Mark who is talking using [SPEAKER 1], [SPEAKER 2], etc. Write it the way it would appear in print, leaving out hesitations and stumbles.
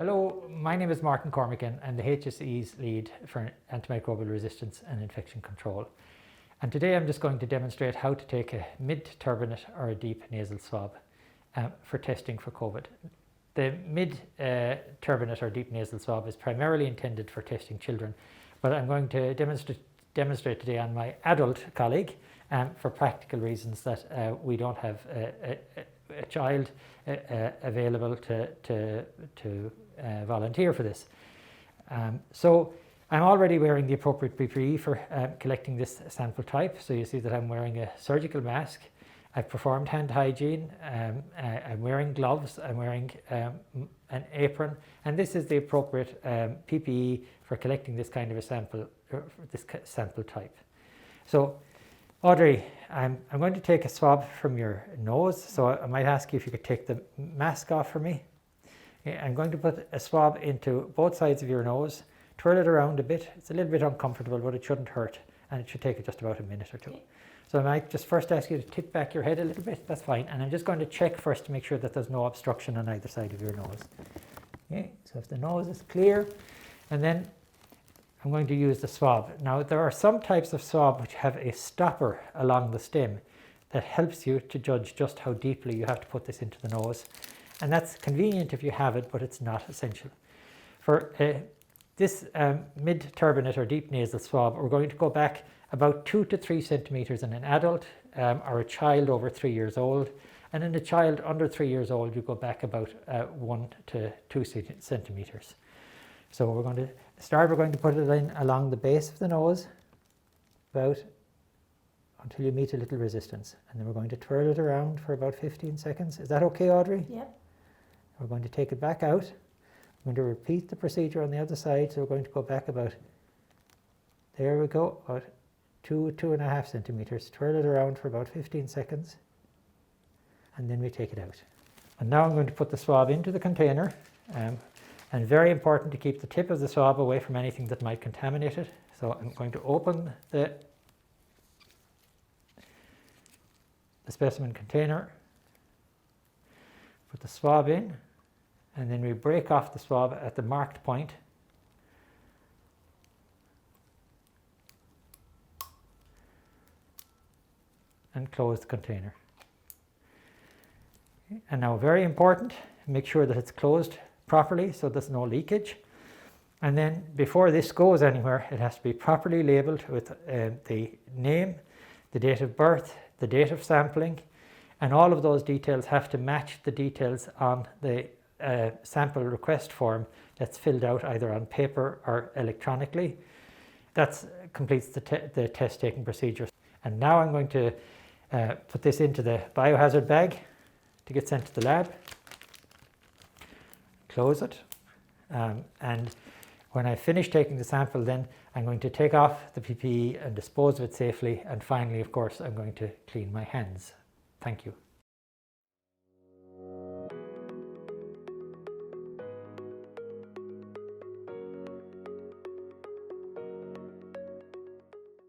[SPEAKER 1] Hello, my name is Martin Cormican and the HSE's lead for antimicrobial resistance and infection control. And today I'm just going to demonstrate how to take a mid-turbinate or a deep nasal swab for testing for COVID. The mid-turbinate or deep nasal swab is primarily intended for testing children, but I'm going to demonstrate today on my adult colleague for practical reasons that we don't have a child available to volunteer for this. So I'm already wearing the appropriate PPE for collecting this sample type. So you see that I'm wearing a surgical mask. I've performed hand hygiene. I'm wearing gloves. I'm wearing an apron, and this is the appropriate PPE for collecting this kind of a sample, this sample type. So Audrey, I'm going to take a swab from your nose, so I might ask you if you could take the mask off for me. I'm going to put a swab into both sides of your nose, twirl it around a bit. It's a little bit uncomfortable, but it shouldn't hurt, and it should take just about a minute or two. Okay. So I might just first ask you to tip back your head a little bit, that's fine, and I'm just going to check first to make sure that there's no obstruction on either side of your nose. Okay, so if the nose is clear, and then I'm going to use the swab. Now there are some types of swab which have a stopper along the stem that helps you to judge just how deeply you have to put this into the nose. And that's convenient if you have it, but it's not essential. For this mid-turbinate or deep nasal swab, we're going to go back about 2 to 3 centimeters in an adult or a child over 3 years old. And in a child under 3 years old, you go back about 1 to 2 centimeters. So we're going to start, we're going to put it in along the base of the nose about until you meet a little resistance. And then we're going to twirl it around for about 15 seconds. Is that okay, Audrey?
[SPEAKER 2] Yeah.
[SPEAKER 1] We're going to take it back out. We're going to repeat the procedure on the other side. So we're going to go back about, there we go, about 2.5 centimeters. Twirl it around for about 15 seconds. And then we take it out. And now I'm going to put the swab into the container. And very important to keep the tip of the swab away from anything that might contaminate it. So I'm going to open the specimen container, put the swab in, and then we break off the swab at the marked point. And close the container. And now very important, make sure that it's closed properly so there's no leakage. And then before this goes anywhere, it has to be properly labeled with the name, the date of birth, the date of sampling, and all of those details have to match the details on the sample request form that's filled out either on paper or electronically. That completes the test taking procedure. And now I'm going to put this into the biohazard bag to get sent to the lab. Close it, and when I finish taking the sample, then I'm going to take off the PPE and dispose of it safely, and finally, of course, I'm going to clean my hands. Thank you.